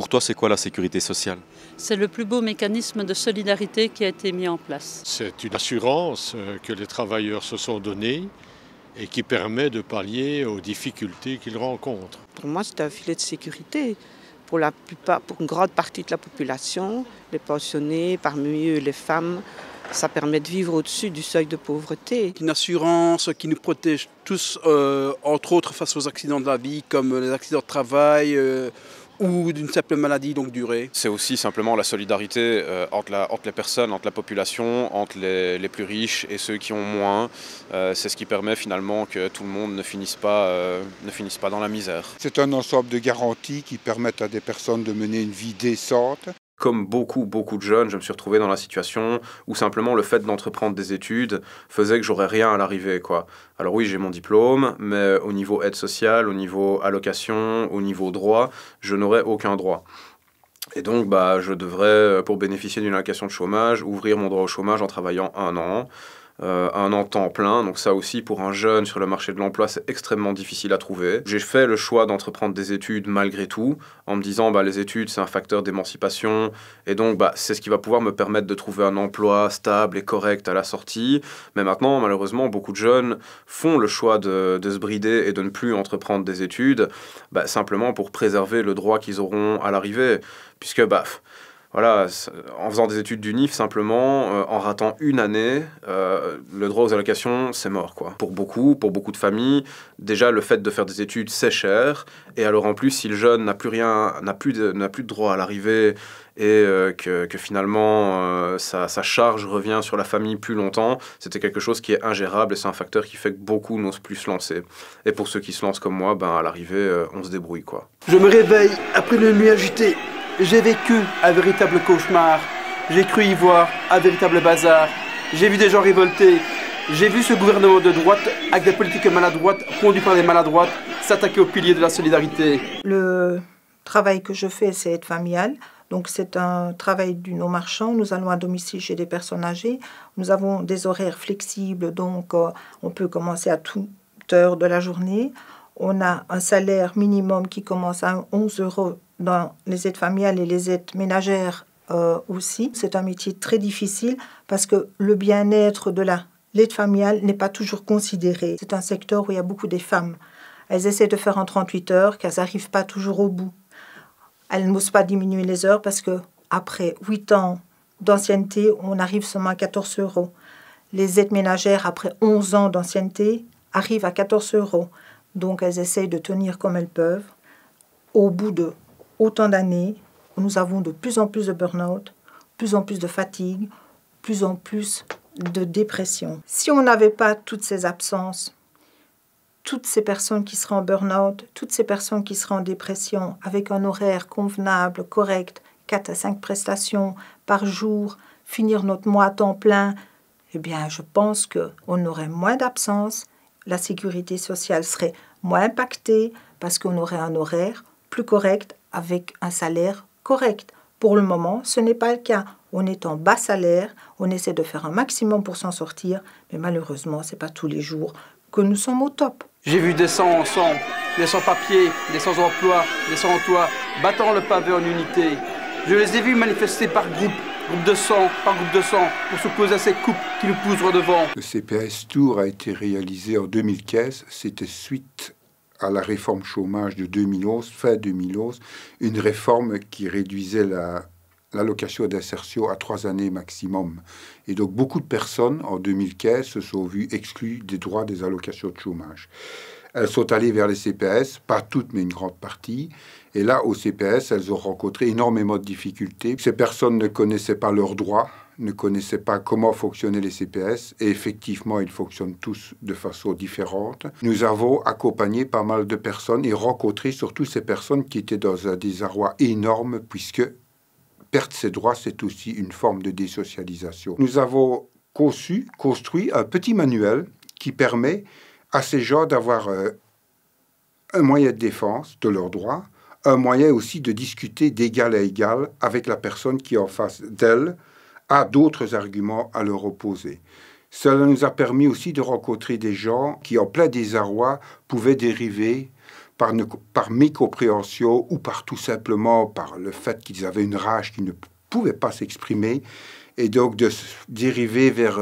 Pour toi, c'est quoi la sécurité sociale? C'est le plus beau mécanisme de solidarité qui a été mis en place. C'est une assurance que les travailleurs se sont donnée et qui permet de pallier aux difficultés qu'ils rencontrent. Pour moi, c'est un filet de sécurité pour pour une grande partie de la population, les pensionnés, parmi eux les femmes. Ça permet de vivre au-dessus du seuil de pauvreté. Une assurance qui nous protège tous, entre autres face aux accidents de la vie, comme les accidents de travail ou d'une simple maladie longue durée. C'est aussi simplement la solidarité entre les personnes, entre la population, entre les plus riches et ceux qui ont moins. C'est ce qui permet finalement que tout le monde ne finisse pas dans la misère. C'est un ensemble de garanties qui permettent à des personnes de mener une vie décente. Comme beaucoup de jeunes, je me suis retrouvé dans la situation où simplement le fait d'entreprendre des études faisait que j'aurais rien à l'arrivée, quoi. Alors oui, j'ai mon diplôme, mais au niveau aide sociale, au niveau allocation, au niveau droit, je n'aurais aucun droit. Et donc, je devrais, pour bénéficier d'une allocation de chômage, ouvrir mon droit au chômage en travaillant un an temps plein. Donc ça aussi, pour un jeune sur le marché de l'emploi, c'est extrêmement difficile à trouver. J'ai fait le choix d'entreprendre des études malgré tout, en me disant les études, c'est un facteur d'émancipation, et donc c'est ce qui va pouvoir me permettre de trouver un emploi stable et correct à la sortie. Mais maintenant, malheureusement, beaucoup de jeunes font le choix de se brider et de ne plus entreprendre des études, simplement pour préserver le droit qu'ils auront à l'arrivée, puisque voilà, en faisant des études d'UNIF, simplement, en ratant une année, le droit aux allocations, c'est mort, quoi. Pour beaucoup de familles, déjà, le fait de faire des études, c'est cher. Et alors, en plus, si le jeune n'a plus de droit à l'arrivée et que finalement, sa charge revient sur la famille plus longtemps, c'était quelque chose qui est ingérable et c'est un facteur qui fait que beaucoup n'osent plus se lancer. Et pour ceux qui se lancent comme moi, à l'arrivée, on se débrouille, quoi. Je me réveille après une nuit agitée. J'ai vécu un véritable cauchemar. J'ai cru y voir un véritable bazar. J'ai vu des gens révoltés. J'ai vu ce gouvernement de droite, avec des politiques maladroites, conduits par des maladroites, s'attaquer aux piliers de la solidarité. Le travail que je fais, c'est aide familiale. Donc c'est un travail du non-marchand. Nous allons à domicile chez des personnes âgées. Nous avons des horaires flexibles, donc on peut commencer à toute heure de la journée. On a un salaire minimum qui commence à 11 € dans les aides familiales et les aides ménagères aussi. C'est un métier très difficile parce que le bien-être de l'aide familiale n'est pas toujours considéré. C'est un secteur où il y a beaucoup de femmes. Elles essaient de faire en 38 heures, qu'elles n'arrivent pas toujours au bout. Elles n'osent pas diminuer les heures parce qu'après 8 ans d'ancienneté, on arrive seulement à 14 €. Les aides ménagères, après 11 ans d'ancienneté, arrivent à 14 €. Donc elles essayent de tenir comme elles peuvent. Au bout de autant d'années, nous avons de plus en plus de burn-out, plus en plus de fatigue, plus en plus de dépression. Si on n'avait pas toutes ces absences, toutes ces personnes qui seraient en burn-out, toutes ces personnes qui seraient en dépression, avec un horaire convenable, correct, 4 à 5 prestations par jour, finir notre mois à temps plein, eh bien, je pense qu'on aurait moins d'absences, la sécurité sociale serait moins impactée parce qu'on aurait un horaire plus correct avec un salaire correct. Pour le moment, ce n'est pas le cas. On est en bas salaire, on essaie de faire un maximum pour s'en sortir, mais malheureusement, ce n'est pas tous les jours que nous sommes au top. J'ai vu des sans-papiers, des sans-emploi, des sans-emploi, battant le pavé en unité. Je les ai vus manifester par groupe de 100, par groupe de 100, pour s'opposer à ces coupes qui nous poussent droit devant. Le CPS Tours a été réalisé en 2015. C'était suite à la réforme chômage de 2011, fin 2011, une réforme qui réduisait l'allocation d'insertion à 3 années maximum. Et donc beaucoup de personnes, en 2015, se sont vues exclues des droits des allocations de chômage. Elles sont allées vers les CPS, pas toutes, mais une grande partie. Et là, au CPS, elles ont rencontré énormément de difficultés. Ces personnes ne connaissaient pas leurs droits, ne connaissaient pas comment fonctionnaient les CPS. Et effectivement, ils fonctionnent tous de façon différente. Nous avons accompagné pas mal de personnes et rencontré surtout ces personnes qui étaient dans un désarroi énorme, puisque perdre ses droits, c'est aussi une forme de désocialisation. Nous avons construit un petit manuel qui permet à ces gens d'avoir un moyen de défense de leurs droits, un moyen aussi de discuter d'égal à égal avec la personne qui, en face d'elle, a d'autres arguments à leur opposer. Cela nous a permis aussi de rencontrer des gens qui, en plein désarroi, pouvaient dériver par mécompréhension ou par tout simplement par le fait qu'ils avaient une rage qui ne pouvait pas s'exprimer, et donc de se dériver vers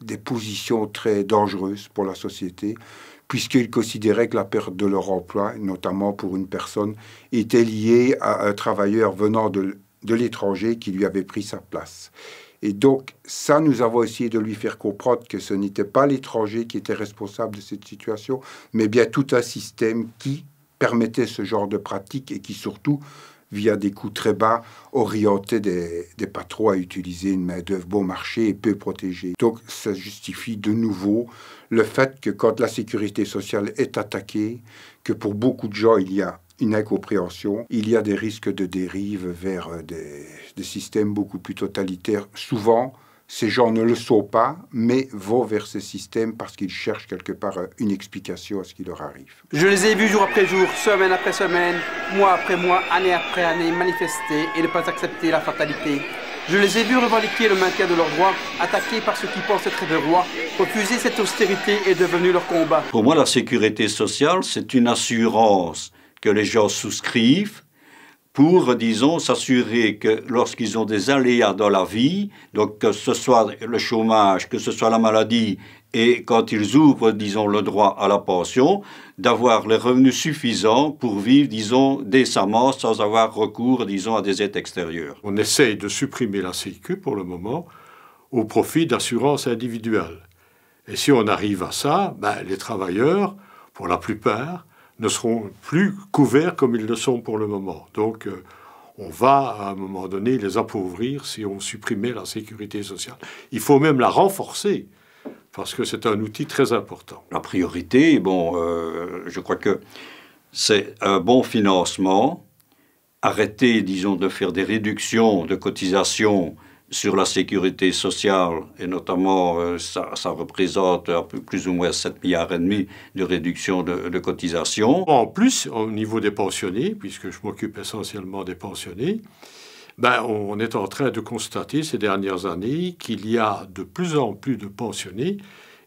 des positions très dangereuses pour la société, puisqu'ils considéraient que la perte de leur emploi, notamment pour une personne, était liée à un travailleur venant de l'étranger qui lui avait pris sa place. Et donc, ça, nous avons essayé de lui faire comprendre que ce n'était pas l'étranger qui était responsable de cette situation, mais bien tout un système qui permettait ce genre de pratique et qui, surtout, via des coûts très bas, orientait des patrons à utiliser une main-d'œuvre bon marché et peu protégée. Donc, ça justifie de nouveau le fait que quand la sécurité sociale est attaquée, que pour beaucoup de gens, il y a une incompréhension, il y a des risques de dérive vers des systèmes beaucoup plus totalitaires. Souvent, ces gens ne le sont pas, mais vont vers ces systèmes parce qu'ils cherchent quelque part une explication à ce qui leur arrive. Je les ai vus jour après jour, semaine après semaine, mois après mois, année après année, manifester et ne pas accepter la fatalité. Je les ai vus revendiquer le maintien de leurs droits, attaqués par ceux qui pensent être des rois. Refuser cette austérité est devenu leur combat. Pour moi, la sécurité sociale, c'est une assurance que les gens souscrivent pour, disons, s'assurer que lorsqu'ils ont des aléas dans la vie, donc que ce soit le chômage, que ce soit la maladie, et quand ils ouvrent, disons, le droit à la pension, d'avoir les revenus suffisants pour vivre, disons, décemment, sans avoir recours, disons, à des aides extérieures. On essaye de supprimer la Sécu pour le moment au profit d'assurances individuelles. Et si on arrive à ça, les travailleurs, pour la plupart, ne seront plus couverts comme ils le sont pour le moment. Donc, on va, à un moment donné, les appauvrir si on supprimait la sécurité sociale. Il faut même la renforcer, parce que c'est un outil très important. La priorité, je crois que c'est un bon financement, arrêter, disons, de faire des réductions de cotisations sur la sécurité sociale, et notamment, ça représente un peu plus ou moins 7,5 milliards de réduction de cotisations. En plus, au niveau des pensionnés, puisque je m'occupe essentiellement des pensionnés, on est en train de constater ces dernières années qu'il y a de plus en plus de pensionnés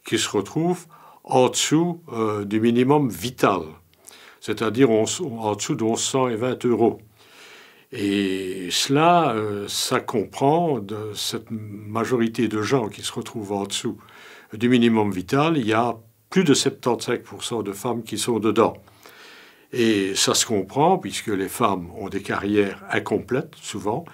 qui se retrouvent en dessous du minimum vital, c'est-à-dire en dessous de 1120 €. Et cela, ça comprend de cette majorité de gens qui se retrouvent en dessous du minimum vital. Il y a plus de 75% de femmes qui sont dedans. Et ça se comprend puisque les femmes ont des carrières incomplètes, souvent.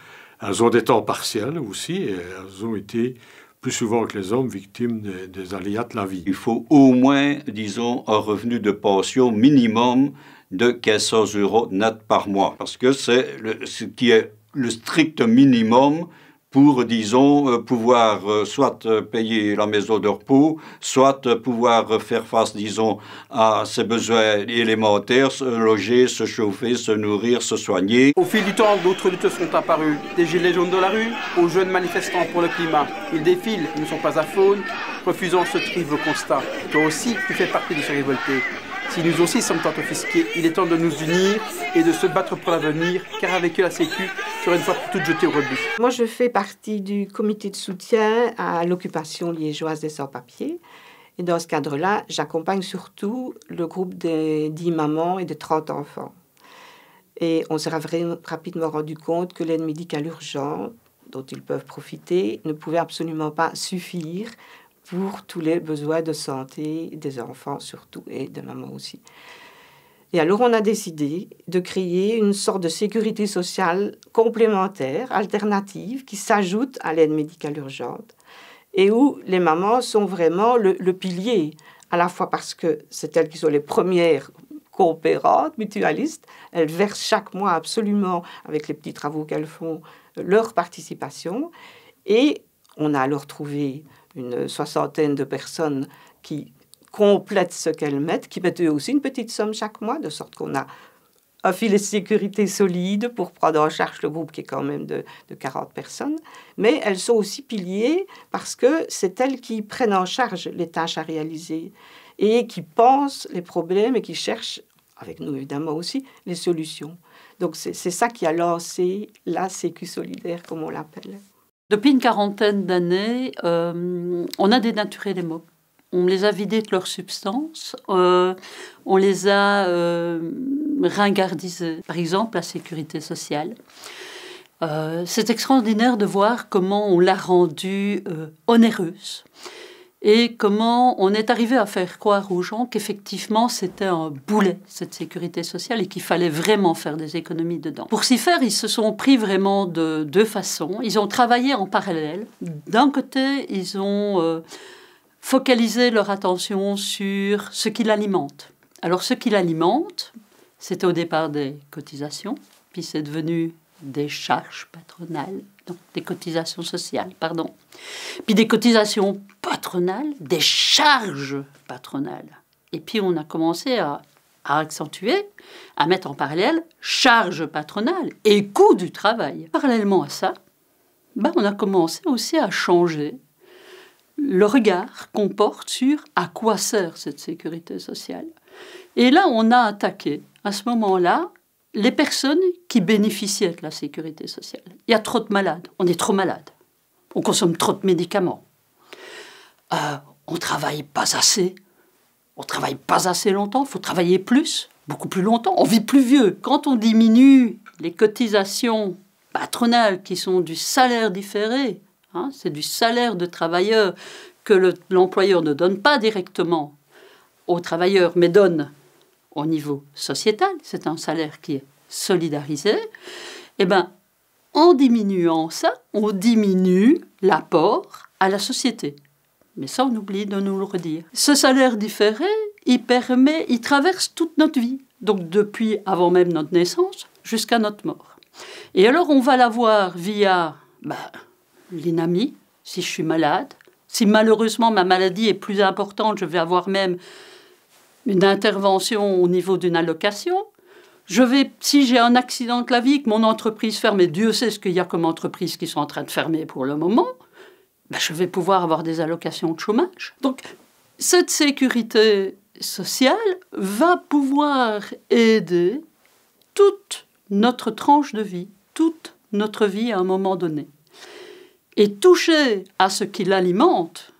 Elles ont des temps partiels aussi et elles ont été plus souvent que les hommes victimes des aléas de la vie. Il faut au moins, disons, un revenu de pension minimum de 1500 € net par mois, parce que c'est ce qui est le strict minimum pour, disons, pouvoir soit payer la maison de repos, soit pouvoir faire face, disons, à ses besoins élémentaires, se loger, se chauffer, se nourrir, se soigner. Au fil du temps, d'autres luttes sont apparues. Des gilets jaunes dans la rue, aux jeunes manifestants pour le climat. Ils défilent, ils ne sont pas à faune, refusant ce trivial constat. Toi aussi, tu fais partie de ces révoltés. Si nous aussi sommes tant offusqués, il est temps de nous unir et de se battre pour l'avenir, car avec eux, la Sécu sera une fois pour toutes jetée au rebut. Moi, je fais partie du comité de soutien à l'occupation liégeoise des sans-papiers. Et dans ce cadre-là, j'accompagne surtout le groupe des 10 mamans et de 30 enfants. Et on s'est rapidement rendu compte que l'aide médicale urgente, dont ils peuvent profiter, ne pouvait absolument pas suffire pour tous les besoins de santé des enfants surtout et des mamans aussi. Et alors on a décidé de créer une sorte de sécurité sociale complémentaire, alternative, qui s'ajoute à l'aide médicale urgente et où les mamans sont vraiment le pilier, à la fois parce que c'est elles qui sont les premières coopérantes, mutualistes. Elles versent chaque mois absolument, avec les petits travaux qu'elles font, leur participation. Et on a alors trouvé une 60aine de personnes qui complètent ce qu'elles mettent, qui mettent eux aussi une petite somme chaque mois, de sorte qu'on a un filet de sécurité solide pour prendre en charge le groupe qui est quand même de 40 personnes. Mais elles sont aussi piliers parce que c'est elles qui prennent en charge les tâches à réaliser et qui pensent les problèmes et qui cherchent, avec nous évidemment aussi, les solutions. Donc c'est ça qui a lancé la Sécu solidaire, comme on l'appelle. Depuis une quarantaine d'années, on a dénaturé les mots. on les a vidés de leur substance, on les a ringardisés. Par exemple, la sécurité sociale. C'est extraordinaire de voir comment on l'a rendue onéreuse et comment on est arrivé à faire croire aux gens qu'effectivement c'était un boulet, cette sécurité sociale, et qu'il fallait vraiment faire des économies dedans. Pour s'y faire, ils se sont pris vraiment de deux façons. Ils ont travaillé en parallèle. D'un côté, ils ont focalisé leur attention sur ce qui l'alimente. Alors ce qui l'alimente, c'était au départ des cotisations, puis c'est devenu des charges patronales, donc des cotisations sociales, pardon. Puis des cotisations patronales, des charges patronales. Et puis on a commencé à accentuer, à mettre en parallèle charges patronales et coût du travail. Parallèlement à ça, on a commencé aussi à changer le regard qu'on porte sur à quoi sert cette sécurité sociale. Et là, on a attaqué, à ce moment-là, les personnes qui bénéficiaient de la sécurité sociale. Il y a trop de malades, on est trop malade, on consomme trop de médicaments, on ne travaille pas assez, longtemps, il faut travailler plus, beaucoup plus longtemps, on vit plus vieux. Quand on diminue les cotisations patronales qui sont du salaire différé, c'est du salaire de travailleur que l'employeur ne donne pas directement aux travailleurs, mais donne au niveau sociétal, c'est un salaire qui est solidarisé, en diminuant ça, on diminue l'apport à la société. Mais ça, on oublie de nous le redire. Ce salaire différé, il traverse toute notre vie. Donc depuis avant même notre naissance jusqu'à notre mort. Et alors, on va l'avoir via l'INAMI, si je suis malade. Si malheureusement ma maladie est plus importante, je vais avoir même une intervention au niveau d'une allocation. Si j'ai un accident de la vie, que mon entreprise ferme, et Dieu sait ce qu'il y a comme entreprises qui sont en train de fermer pour le moment, je vais pouvoir avoir des allocations de chômage. Donc, cette sécurité sociale va pouvoir aider toute notre tranche de vie, toute notre vie à un moment donné. Et toucher à ce qui l'alimente,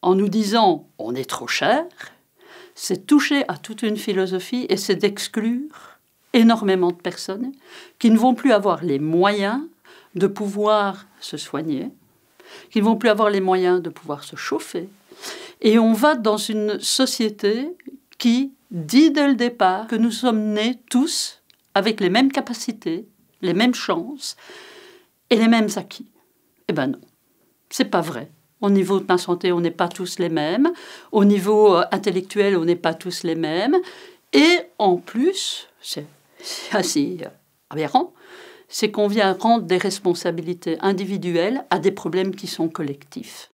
en nous disant « on est trop cher », c'est toucher à toute une philosophie et c'est d'exclure énormément de personnes qui ne vont plus avoir les moyens de pouvoir se soigner, qui ne vont plus avoir les moyens de pouvoir se chauffer. Et on va dans une société qui dit dès le départ que nous sommes nés tous avec les mêmes capacités, les mêmes chances et les mêmes acquis. Eh bien non, c'est pas vrai. Au niveau de la santé, on n'est pas tous les mêmes. Au niveau intellectuel, on n'est pas tous les mêmes. Et en plus, c'est assez aberrant, c'est qu'on vient rendre des responsabilités individuelles à des problèmes qui sont collectifs.